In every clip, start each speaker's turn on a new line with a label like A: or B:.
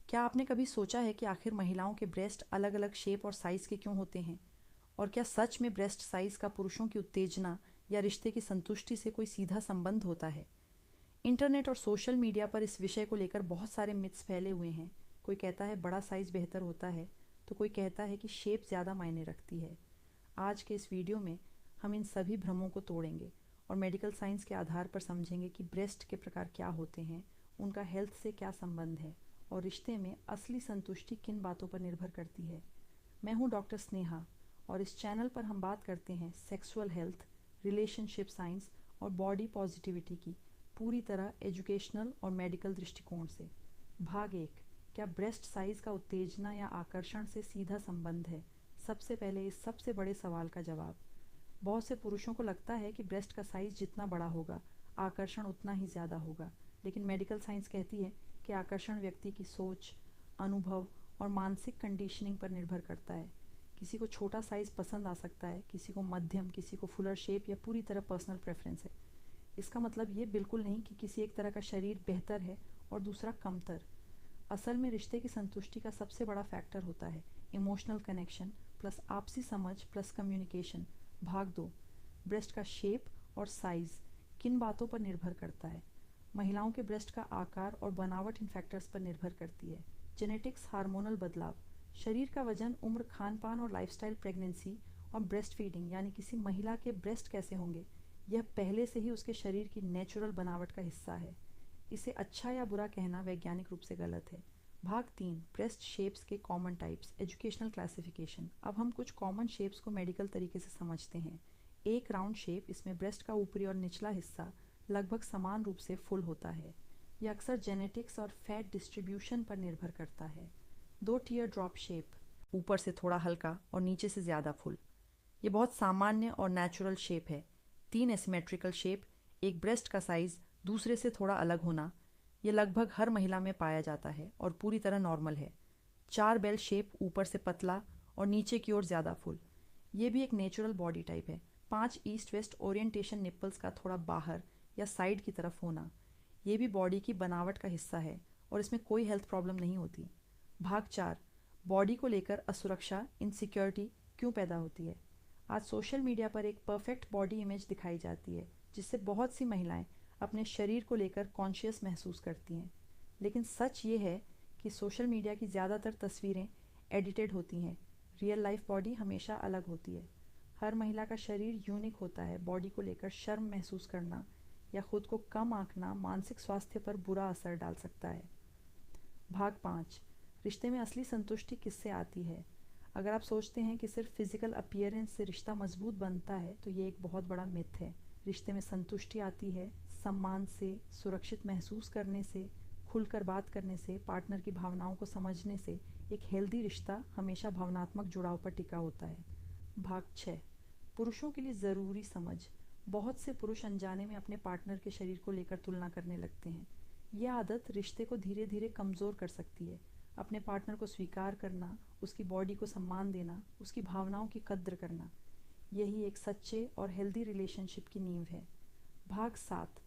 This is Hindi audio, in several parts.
A: क्या आपने कभी सोचा है कि आखिर महिलाओं के ब्रेस्ट अलग अलग शेप और साइज़ के क्यों होते हैं? और क्या सच में ब्रेस्ट साइज़ का पुरुषों की उत्तेजना या रिश्ते की संतुष्टि से कोई सीधा संबंध होता है? इंटरनेट और सोशल मीडिया पर इस विषय को लेकर बहुत सारे मिथ्स फैले हुए हैं। कोई कहता है बड़ा साइज़ बेहतर होता है, तो कोई कहता है कि शेप ज़्यादा मायने रखती है। आज के इस वीडियो में हम इन सभी भ्रमों को तोड़ेंगे और मेडिकल साइंस के आधार पर समझेंगे कि ब्रेस्ट के प्रकार क्या होते हैं, उनका हेल्थ से क्या संबंध है और रिश्ते में असली संतुष्टि किन बातों पर निर्भर करती है। मैं हूं डॉक्टर स्नेहा और इस चैनल पर हम बात करते हैं सेक्सुअल हेल्थ, रिलेशनशिप साइंस और बॉडी पॉजिटिविटी की पूरी तरह एजुकेशनल और मेडिकल दृष्टिकोण से। भाग 1, क्या ब्रेस्ट साइज का उत्तेजना या आकर्षण से सीधा संबंध है? सबसे पहले इस सबसे बड़े सवाल का जवाब। बहुत से पुरुषों को लगता है कि ब्रेस्ट का साइज जितना बड़ा होगा, आकर्षण उतना ही ज़्यादा होगा, लेकिन मेडिकल साइंस कहती है कि आकर्षण व्यक्ति की सोच, अनुभव और मानसिक कंडीशनिंग पर निर्भर करता है। किसी को छोटा साइज पसंद आ सकता है, किसी को मध्यम, किसी को फुलर शेप या पूरी तरह पर्सनल प्रेफरेंस है। इसका मतलब ये बिल्कुल नहीं कि किसी एक तरह का शरीर बेहतर है और दूसरा कमतर। असल में रिश्ते की संतुष्टि का सबसे बड़ा फैक्टर होता है इमोशनल कनेक्शन प्लस आपसी समझ प्लस कम्युनिकेशन। भाग 2, ब्रेस्ट का शेप और साइज किन बातों पर निर्भर करता है? महिलाओं के ब्रेस्ट का आकार और बनावट इन फैक्टर्स पर निर्भर करती है। जेनेटिक्स, हार्मोनल बदलाव, शरीर का वजन, उम्र, खान पान और लाइफस्टाइल, प्रेगनेंसी और ब्रेस्ट फीडिंग यानी किसी महिला के ब्रेस्ट कैसे होंगे, यह पहले से ही उसके शरीर की नेचुरल बनावट का हिस्सा है। इसे अच्छा या बुरा कहना वैज्ञानिक रूप से गलत है। भाग 3, ब्रेस्ट शेप्स के कॉमन टाइप्स, एजुकेशनल क्लासिफिकेशन। अब हम कुछ कॉमन शेप्स को मेडिकल तरीके से समझते हैं। एक राउंड शेप, इसमें ब्रेस्ट का ऊपरी और निचला हिस्सा लगभग समान रूप से फुल होता है। यह अक्सर जेनेटिक्स और फैट डिस्ट्रीब्यूशन पर निर्भर करता है। 2 टीयर ड्रॉप शेप, ऊपर से थोड़ा हल्का और नीचे से ज़्यादा फुल, ये बहुत सामान्य और नेचुरल शेप है। 3 एसिमेट्रिकल शेप, एक ब्रेस्ट का साइज दूसरे से थोड़ा अलग होना, यह लगभग हर महिला में पाया जाता है और पूरी तरह नॉर्मल है। 4 बेल शेप, ऊपर से पतला और नीचे की ओर ज़्यादा फुल, ये भी एक नेचुरल बॉडी टाइप है। 5 ईस्ट वेस्ट ओरिएंटेशन, निप्पल्स का थोड़ा बाहर या साइड की तरफ होना, ये भी बॉडी की बनावट का हिस्सा है और इसमें कोई हेल्थ प्रॉब्लम नहीं होती। भाग 4, बॉडी को लेकर असुरक्षा, इनसिक्योरिटी क्यों पैदा होती है? आज सोशल मीडिया पर एक परफेक्ट बॉडी इमेज दिखाई जाती है जिससे बहुत सी महिलाएं अपने शरीर को लेकर कॉन्शियस महसूस करती हैं। लेकिन सच ये है कि सोशल मीडिया की ज़्यादातर तस्वीरें एडिटेड होती हैं। रियल लाइफ बॉडी हमेशा अलग होती है। हर महिला का शरीर यूनिक होता है। बॉडी को लेकर शर्म महसूस करना या खुद को कम आंकना मानसिक स्वास्थ्य पर बुरा असर डाल सकता है। भाग 5, रिश्ते में असली संतुष्टि किससे आती है? अगर आप सोचते हैं कि सिर्फ फिजिकल अपीयरेंस से रिश्ता मजबूत बनता है, तो ये एक बहुत बड़ा मिथ है। रिश्ते में संतुष्टि आती है सम्मान से, सुरक्षित महसूस करने से, खुलकर बात करने से, पार्टनर की भावनाओं को समझने से। एक हेल्दी रिश्ता हमेशा भावनात्मक जुड़ाव पर टिका होता है। भाग 6, पुरुषों के लिए ज़रूरी समझ। बहुत से पुरुष अनजाने में अपने पार्टनर के शरीर को लेकर तुलना करने लगते हैं। यह आदत रिश्ते को धीरे धीरे कमज़ोर कर सकती है। अपने पार्टनर को स्वीकार करना, उसकी बॉडी को सम्मान देना, उसकी भावनाओं की कद्र करना, यही एक सच्चे और हेल्दी रिलेशनशिप की नींव है। भाग 7,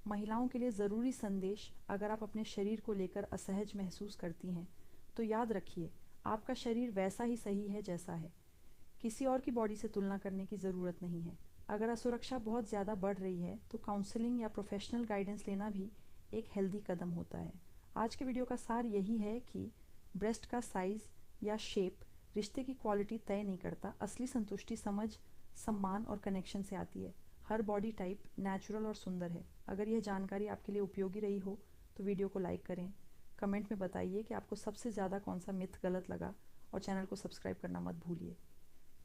A: महिलाओं के लिए ज़रूरी संदेश। अगर आप अपने शरीर को लेकर असहज महसूस करती हैं, तो याद रखिए, आपका शरीर वैसा ही सही है जैसा है। किसी और की बॉडी से तुलना करने की ज़रूरत नहीं है। अगर असुरक्षा बहुत ज़्यादा बढ़ रही है, तो काउंसलिंग या प्रोफेशनल गाइडेंस लेना भी एक हेल्दी कदम होता है। आज के वीडियो का सार यही है कि ब्रेस्ट का साइज़ या शेप रिश्ते की क्वालिटी तय नहीं करता। असली संतुष्टि समझ, सम्मान और कनेक्शन से आती है। हर बॉडी टाइप नेचुरल और सुंदर है। अगर यह जानकारी आपके लिए उपयोगी रही हो तो वीडियो को लाइक करें, कमेंट में बताइए कि आपको सबसे ज़्यादा कौन सा मिथ गलत लगा और चैनल को सब्सक्राइब करना मत भूलिए।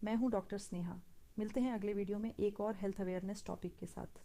A: मैं हूँ डॉक्टर स्नेहा। मिलते हैं अगले वीडियो में एक और हेल्थ अवेयरनेस टॉपिक के साथ।